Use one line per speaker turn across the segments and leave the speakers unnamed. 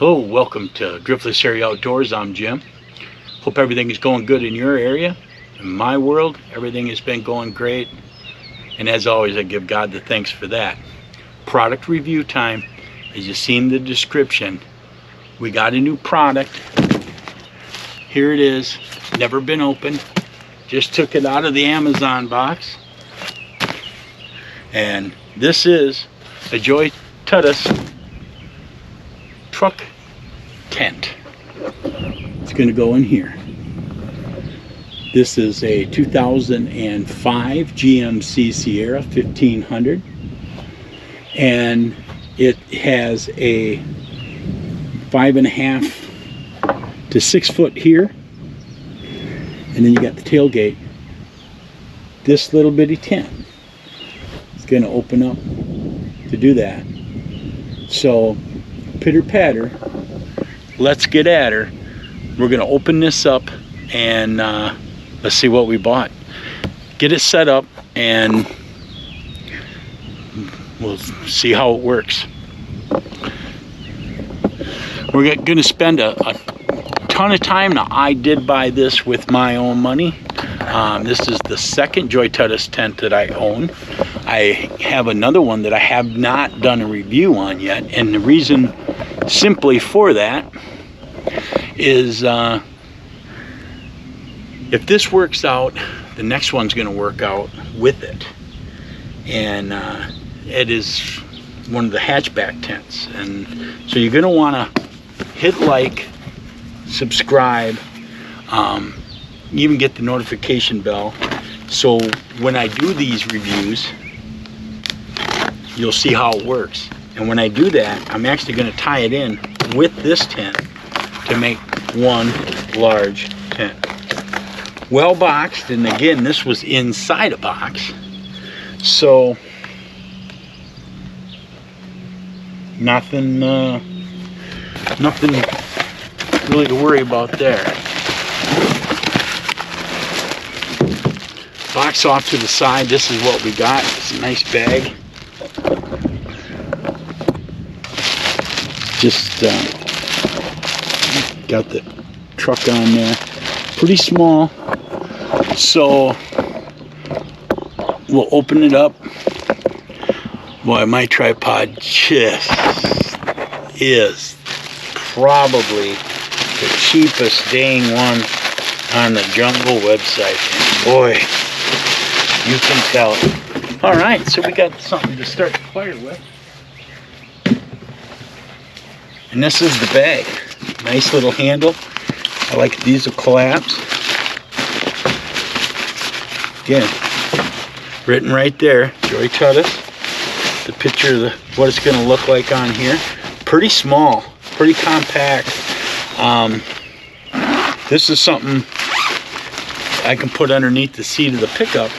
Hello, welcome to Driftless Area Outdoors. I'm Jim. Hope everything is going good in your area. In my world, everything has been going great. And as always, I give God the thanks for that. Product review time. As you see in the description, we got a new product. Here it is. Never been opened. Just took it out of the Amazon box. And this is a Joy Tutus truck tent. It's going to go in here. This is a 2005 GMC Sierra 1500, and it has a 5.5 to 6 foot here, and then you got the tailgate. This little bitty tent is going to open up to do that. So pitter patter, let's get at her. We're gonna open this up and let's see what we bought. Get it set up and we'll see how it works. We're gonna spend a ton of time. Now, I did buy this with my own money. This is the second Joy Tutus tent that I own. I have another one that I have not done a review on yet, and the reason simply for that is if this works out, the next one's going to work out with it. And it is one of the hatchback tents, and so you're going to want to hit like, subscribe, even get the notification bell, so when I do these reviews you'll see how it works. And when I do that, I'm actually going to tie it in with this tent to make one large tent. Well boxed, and again, this was inside a box, so nothing really to worry about there. Box off to the side. This is what we got. It's a nice bag. Just got the truck on there. Pretty small. So we'll open it up. Boy, my tripod just is probably the cheapest dang one on the Jungle website. Boy, you can tell. All right, so we got something to start the fire with. And this is the bag. Nice little handle. I like these will collapse. Again, written right there, Joy Tutus. The picture of what it's going to look like on here. Pretty small, pretty compact. This is something I can put underneath the seat of the pickup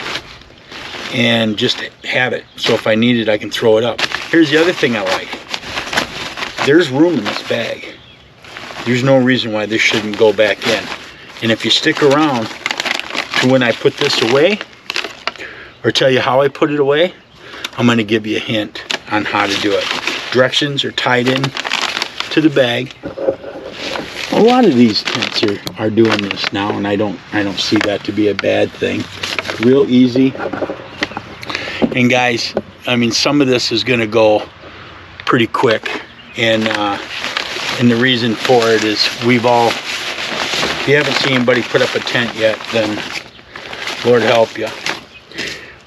and just have it. So if I need it, I can throw it up. Here's the other thing I like. There's room in this bag. There's no reason why this shouldn't go back in. And if you stick around to when I put this away, or tell you how I put it away, I'm going to give you a hint on how to do it. Directions are tied in to the bag. A lot of these tents are doing this now, and I don't see that to be a bad thing. Real easy. And guys, I mean, some of this is going to go pretty quick. And the reason for it is if you haven't seen anybody put up a tent yet, then Lord help you.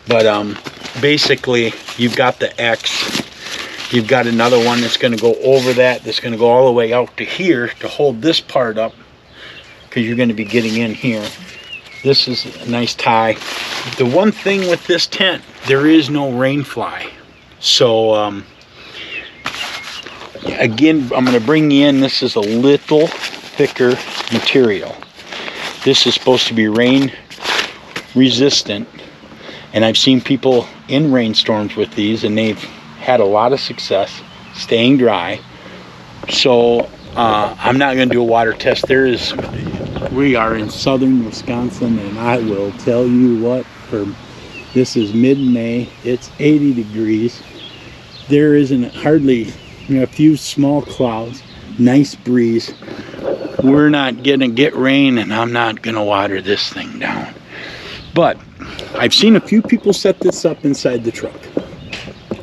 But basically, you've got the X. You've got another one that's going to go over that. That's going to go all the way out to here to hold this part up, because you're going to be getting in here. This is a nice tie. The one thing with this tent, there is no rain fly. So again, I'm going to bring you in. This is a little thicker material. This is supposed to be rain resistant, and I've seen people in rainstorms with these, and they've had a lot of success staying dry. So I'm not going to do a water test. We are in southern Wisconsin, and I will tell you what, this is mid-May. It's 80 degrees. There isn't hardly, a few small clouds. Nice breeze. We're not gonna get rain, and I'm not gonna water this thing down. But I've seen a few people set this up inside the truck,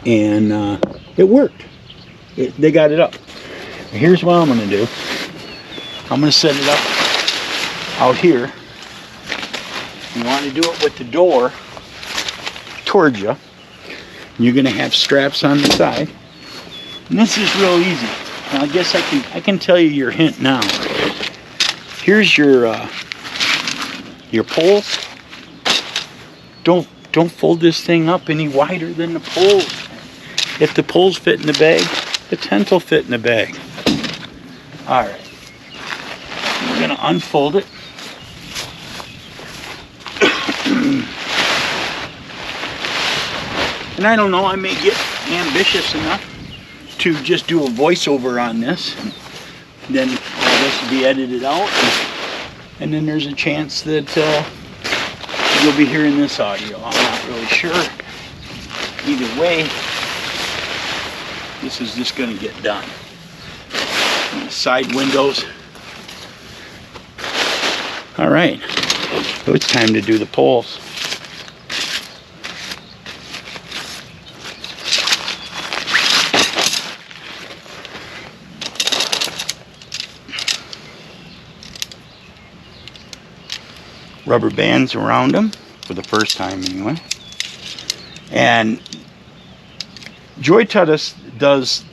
and it worked. They got it up. Here's what I'm gonna do. I'm gonna set it up out here. You want to do it with the door towards you. You're gonna have straps on the side, and this is real easy. Now, I guess I can tell you your hint now. Here's your poles. Don't fold this thing up any wider than the poles. If the poles fit in the bag, the tent will fit in the bag. All right. We're gonna unfold it. And I don't know, I may get ambitious enough to just do a voiceover on this. Then all this will be edited out. And then there's a chance that you'll be hearing this audio. I'm not really sure. Either way, this is just going to get done. And the side windows. All right, so it's time to do the poles. Rubber bands around them for the first time anyway. And Joy Tutus does,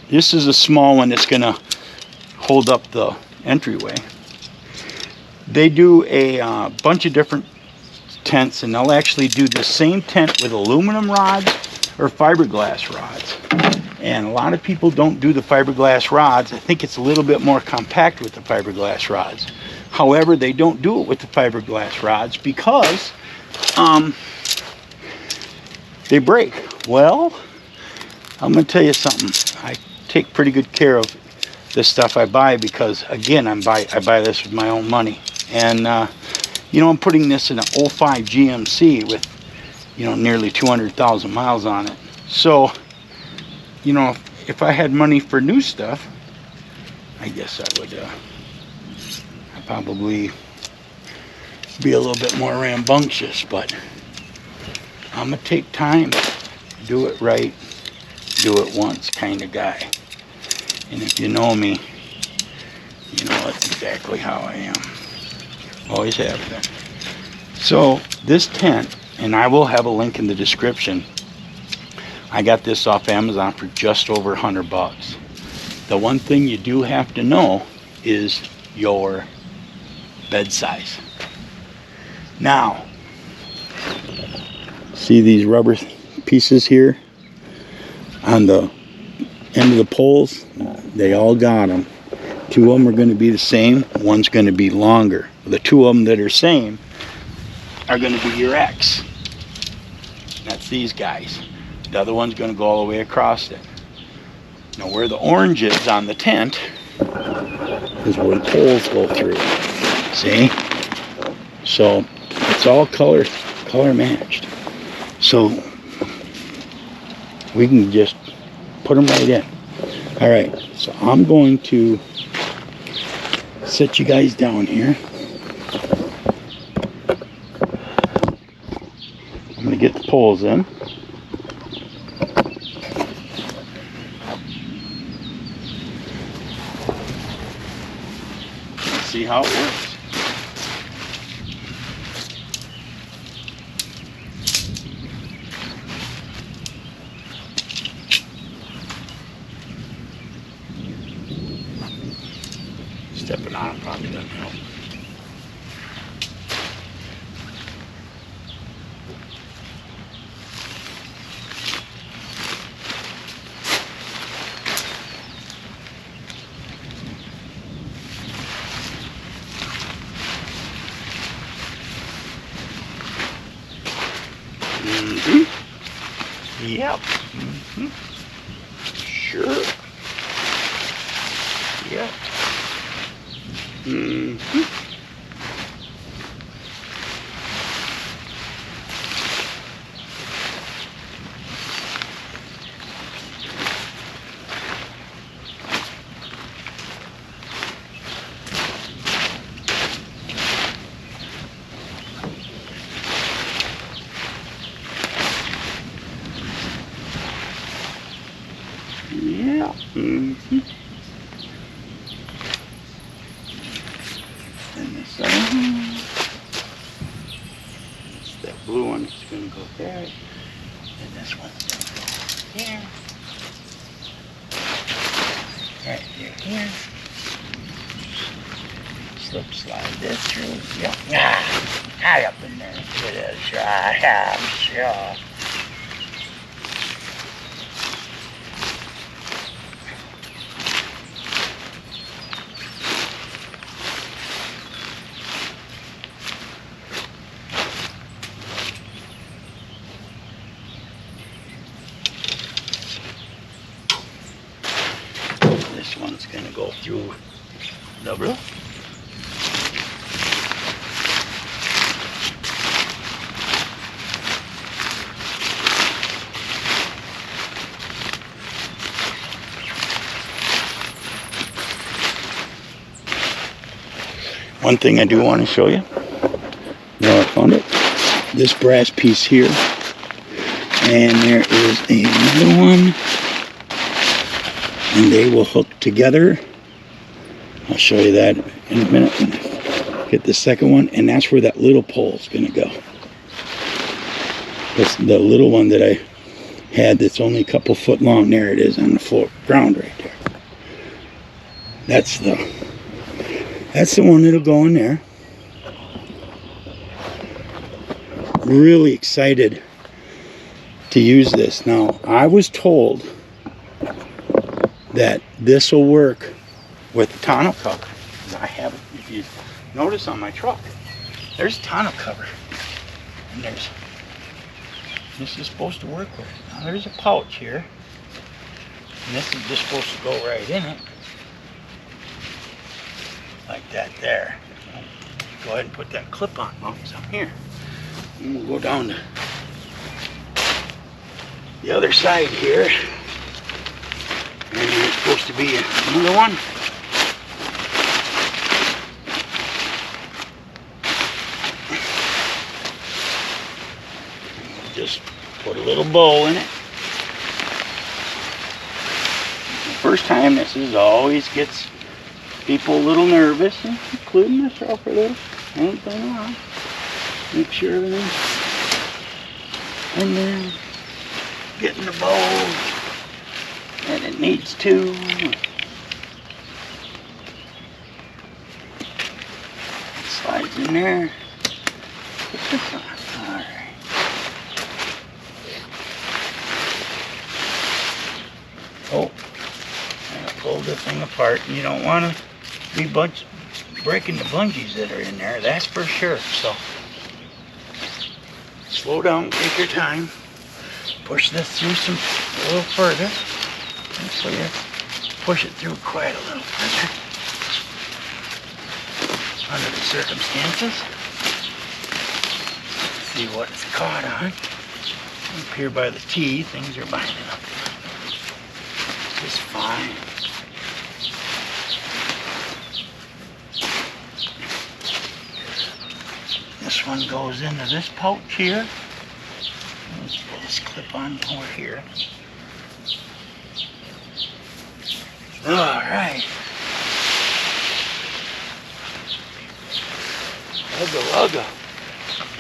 this is a small one that's gonna hold up the entryway. They do a bunch of different tents, and they'll actually do the same tent with aluminum rods or fiberglass rods. And a lot of people don't do the fiberglass rods. I think it's a little bit more compact with the fiberglass rods. However, they don't do it with the fiberglass rods because they break. Well, I'm going to tell you something. I take pretty good care of this stuff I buy because, again, I buy this with my own money. And, you know, I'm putting this in an 05 GMC with, you know, nearly 200,000 miles on it. So, you know, if I had money for new stuff, I guess I would I'd probably be a little bit more rambunctious, but I'm gonna take time, do it right, do it once kind of guy. And if you know me, you know that's exactly how I am. Always have been. So this tent, and I will have a link in the description, I got this off Amazon for just over 100 bucks. The one thing you do have to know is your bed size. Now, see these rubber pieces here on the end of the poles? They all got them. Two of them are going to be the same, one's going to be longer. The two of them that are same are going to be your X. That's these guys. The other one's going to go all the way across it. Now where the orange is on the tent is where the poles go through. See? So it's all color matched. So we can just put them right in. All right, so I'm going to set you guys down here. I'm going to get the poles in. See how it works. Stepping on it probably doesn't help. Yep. Sure. Yep. that blue one is going to go there, and this one's going to go here. Right here. Slip slide this through. Yep. High up in there. It is. Yeah, sure. This one's going to go through the roof. One thing I do want to show you, now I found it, this brass piece here, and there is another one, and they will hook together. I'll show you that in a minute. Get the second one, and that's where that little pole is going to go. That's the little one that I had that's only a couple foot long. There it is on the floor, ground right there. That's the one that'll go in there. Really excited to use this. Now, I was told that this will work with the tonneau cover. I have it. If you notice on my truck, there's a tonneau cover. And this is supposed to work with it. Now, there's a pouch here. And this is just supposed to go right in it. Like that there. Go ahead and put that clip on. Oh, it's up here. And we'll go down to the other side here. And there's supposed to be another one. Just put a little bow in it. The first time this always gets people a little nervous, including myself a little. I ain't been around. Make sure everything's in there. Getting the bowl and it needs to. Slides in there. Put this on. Alright. Oh, I pulled the thing apart, and you don't want to be breaking the bungees that are in there, that's for sure. So slow down, take your time, push this through a little further, and so you push it through quite a little further under the circumstances. See what it's caught on. Up here by the T, things are binding up just fine. This one goes into this pouch here. Let's put this clip on over here. Alright. Ugga.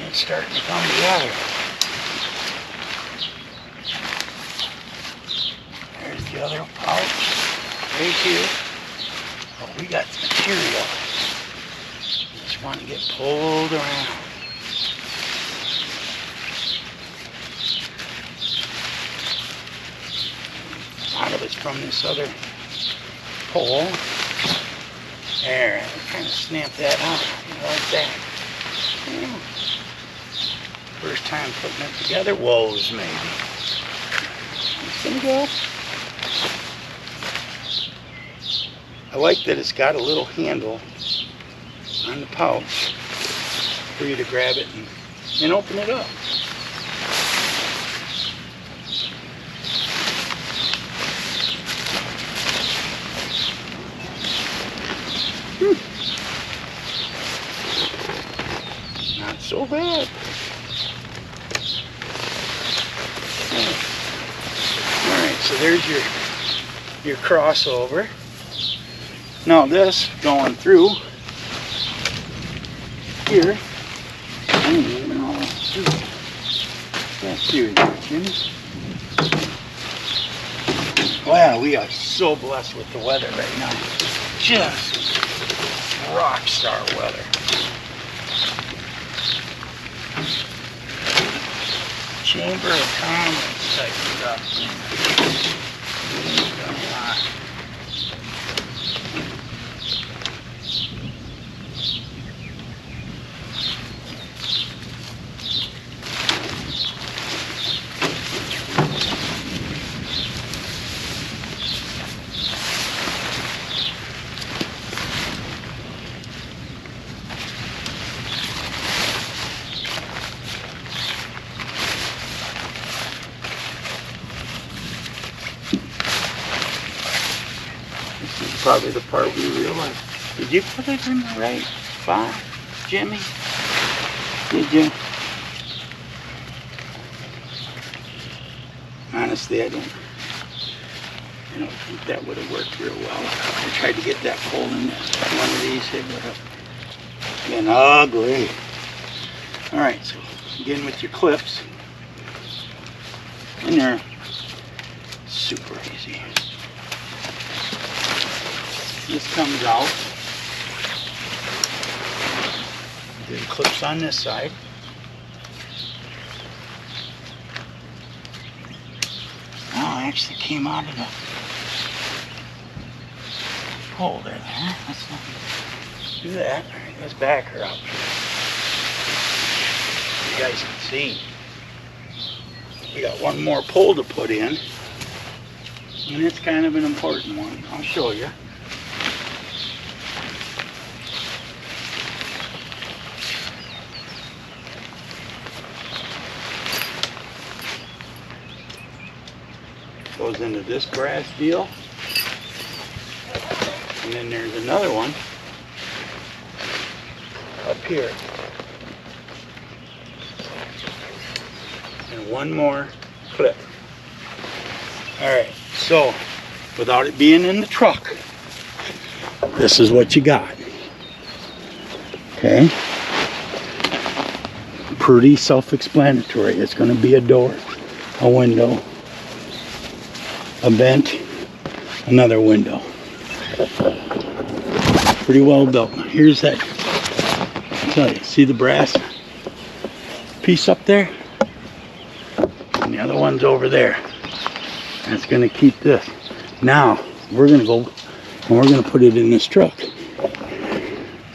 It's starting to come together. There's the other pouch right here. Oh, we got the material. Just want to get pulled around. A lot of it's from this other pole. There, I kind of snap that out like that. Yeah. First time putting it together, woes maybe. It's gonna go. I like that it's got a little handle on the pouch for you to grab it and open it up. Not so bad. Alright, so there's your crossover. Now this going through here, I don't even know. shoot. That's serious, Jimmy. Wow, we are so blessed with the weather right now. Just rock star weather. Chamber of Commerce type stuff. Probably the part we realized. Did you put it in the right spot, Jimmy? Did you? Honestly, I don't think that would have worked real well. I tried to get that pole in one of these. It would have been ugly. All right, so again with your clips. And they're super easy. This comes out. Then clips on this side. Oh, it actually came out of the hole there. Let's not do that. All right, let's back her up. You guys can see. We got one more pole to put in. And it's kind of an important one. I'll show you. Goes into this brass deal, and then there's another one up here, and one more clip. All right, so without it being in the truck, this is what you got. Okay, pretty self-explanatory. It's going to be a door, a window, a vent, another window. Pretty well built. Here's that. I'll tell you, see the brass piece up there? And the other one's over there. That's going to keep this. Now, we're going to go and we're going to put it in this truck.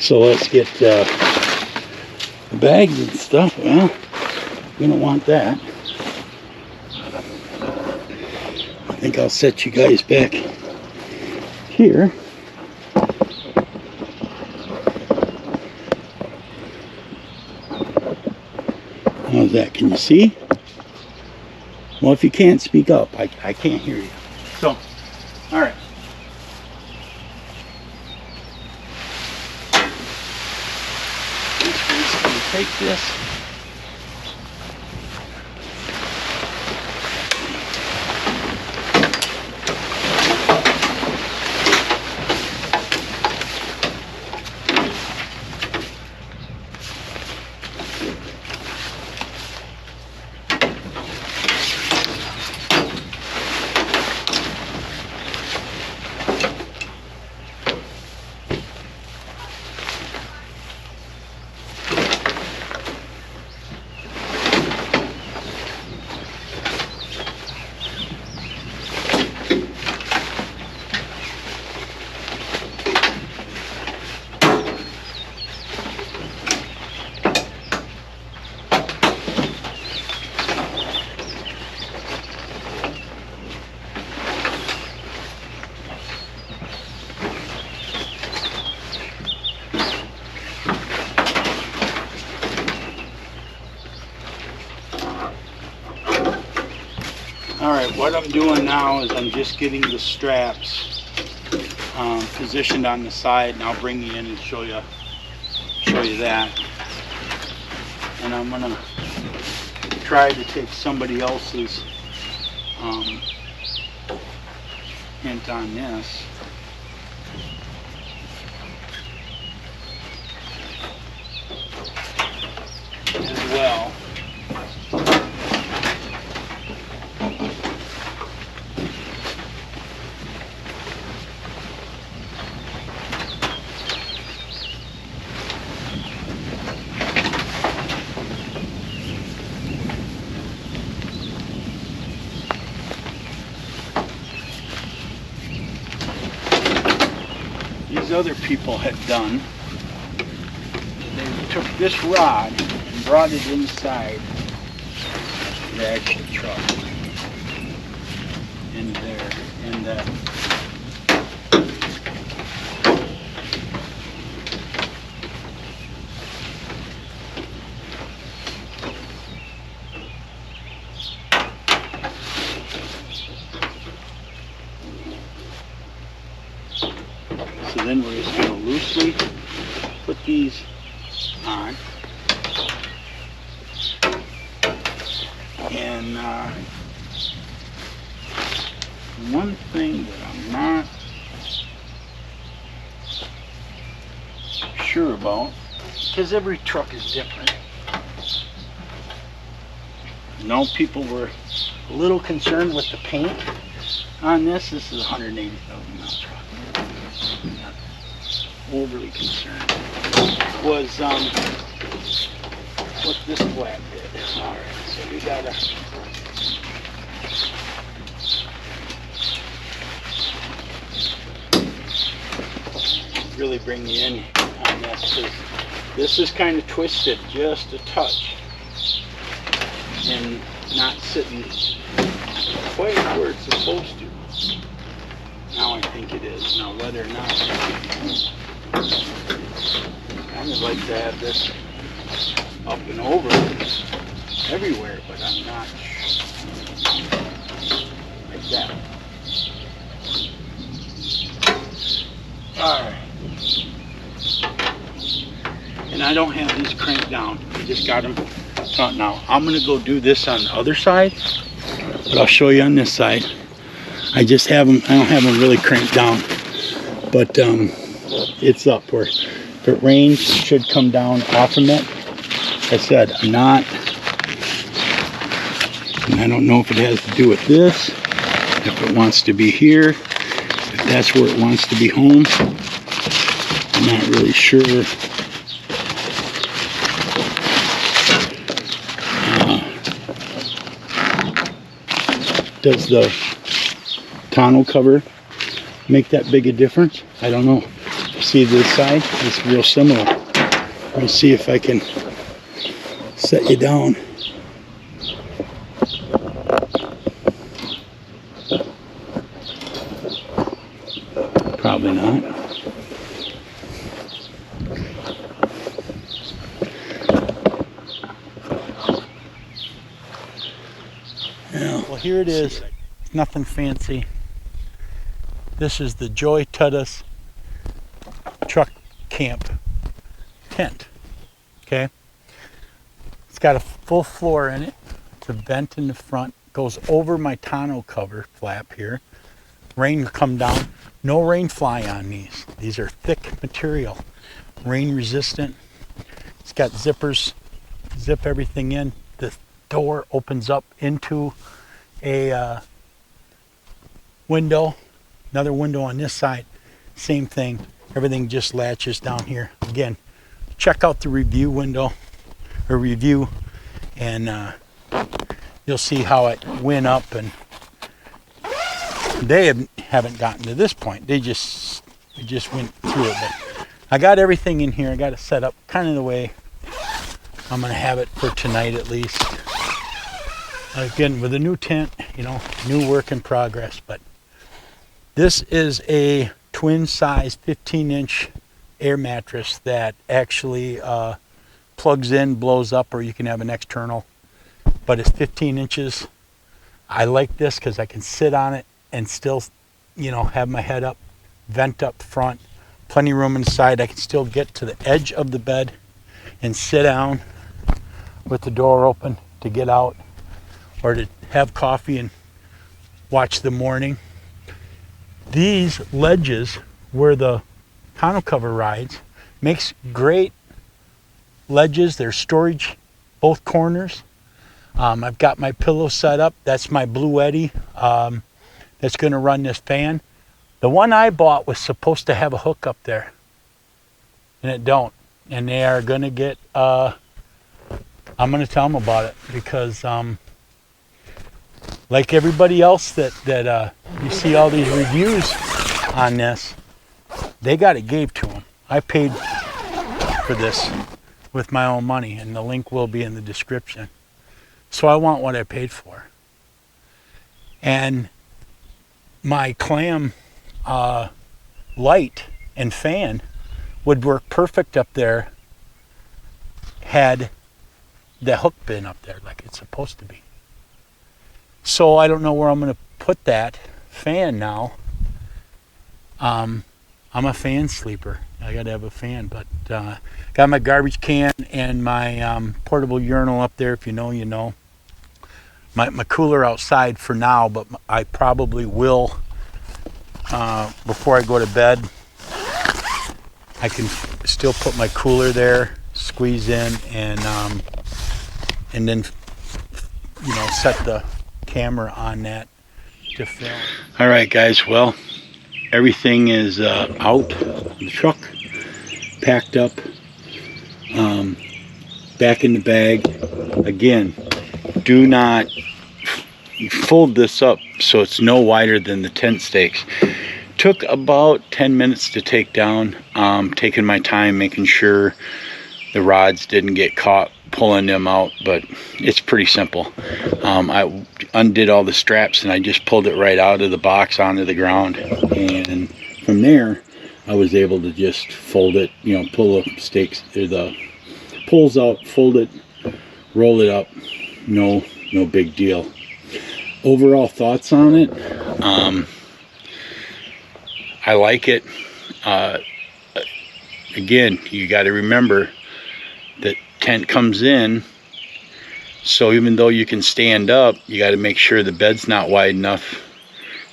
So let's get the bags and stuff. Well, we don't want that. I think I'll set you guys back here. How's that? Can you see? Well, if you can't speak up, I can't hear you. So, all right. Just going to take this. Alright, what I'm doing now is I'm just getting the straps positioned on the side, and I'll bring you in and show you that. And I'm going to try to take somebody else's hint on this. As well. these other people had done, they took this rod and brought it inside the actual truck. In there. And so then we're just going to loosely put these on. And one thing that I'm not sure about, because every truck is different. No, people were a little concerned with the paint on this. This is a 180,000 mile truck. Not overly concerned. Was what this flap did. All right, so we gotta really bring you in on this, because this is kind of twisted just a touch and not sitting quite where it's supposed to. Now I think it is. Now whether or not, I would like to have this up and over everywhere, but I'm not like that. Alright. And I don't have these cranked down. I just got them taut now. I'm going to go do this on the other side, but I'll show you on this side. I just have them, I don't have them really cranked down, but it's up where if it rains, it should come down off of it. Like I said, I'm not, and I don't know if it has to do with this, if it wants to be here, if that's where it wants to be home. I'm not really sure. Does the tonneau cover make that big a difference? I don't know. See this side? It's real similar. Let me see if I can set you down. Probably not. Yeah. Well, here it is. Nothing fancy. This is the Joy Tutus truck camp tent. Okay, it's got a full floor in it. It's a vent in the front, goes over my tonneau cover flap here. Rain will come down. No rain fly on these. These are thick material, rain resistant. It's got zippers, zip everything in. The door opens up into a window, another window on this side, same thing. Everything just latches down here. Again, check out the review window or review, and you'll see how it went up. And they haven't gotten to this point. They just went through it. But I got everything in here. I got it set up kind of the way I'm gonna have it for tonight at least. Again, with a new tent, you know, new work in progress. But this is a twin size 15-inch air mattress that actually plugs in, blows up, or you can have an external, but it's 15 inches. I like this because I can sit on it and still, you know, have my head up, vent up front, plenty of room inside. I can still get to the edge of the bed and sit down with the door open to get out or to have coffee and watch the morning. These ledges where the tonneau cover rides makes great ledges. There's storage both corners. I've got my pillow set up. That's my Blue Eddy that's going to run this fan. The one I bought was supposed to have a hook up there, and it don't. And they are going to get, I'm going to tell them about it because like everybody else that you see all these reviews on this, They got it gave to them. I paid for this with my own money, and the link will be in the description. So I want what I paid for. And my clam light and fan would work perfect up there had the hook been up there like it's supposed to be. So I don't know where I'm going to put that fan now. I'm a fan sleeper. I got to have a fan, but got my garbage can and my portable urinal up there. If you know, you know. My cooler outside for now, but I probably will before I go to bed. I can still put my cooler there, squeeze in, and then set the camera on that to film. All right, guys. Well, everything is out of the truck, packed up, back in the bag. Again, do not fold this up so it's no wider than the tent stakes. Took about 10 minutes to take down. Taking my time, making sure the rods didn't get caught pulling them out, but it's pretty simple. I undid all the straps and I just pulled it right out of the box onto the ground, and from there I was able to just fold it, pull the stakes or the poles out, fold it, roll it up. No big deal. Overall thoughts on it, I like it. Again, you got to remember that tent comes in, so even though you can stand up, you got to make sure the bed's not wide enough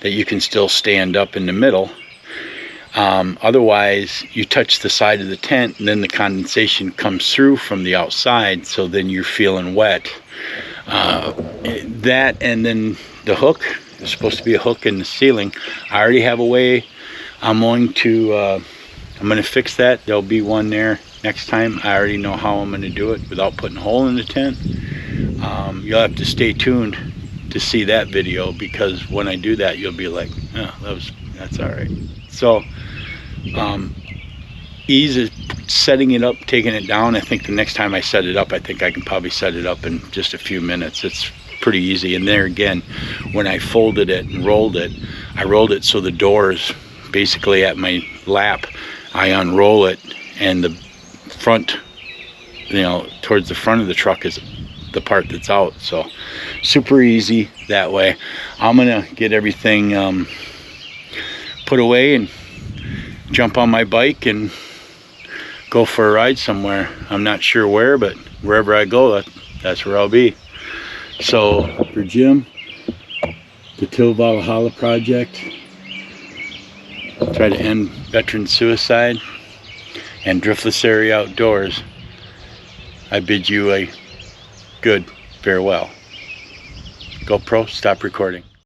that you can still stand up in the middle. Otherwise, you touch the side of the tent and then the condensation comes through from the outside, so then you're feeling wet. That, and then the hook is supposed to be a hook in the ceiling. I already have a way. I'm going to fix that. There'll be one there next time. I already know how I'm going to do it without putting a hole in the tent. You'll have to stay tuned to see that video, because when I do that, you'll be like, oh, that's all right. So ease of setting it up, taking it down. I think the next time I set it up, I think I can probably set it up in just a few minutes. It's pretty easy. And there again, when I folded it and rolled it, I rolled it so the door's basically at my lap. I unroll it, and the front, towards the front of the truck is the part that's out. So super easy that way. I'm gonna get everything put away and jump on my bike and go for a ride somewhere. I'm not sure where, but wherever I go, that's where I'll be. So for Jim, the Till Valhalla project, try to end veteran suicide and driftless area outdoors, I bid you a good farewell. GoPro, stop recording.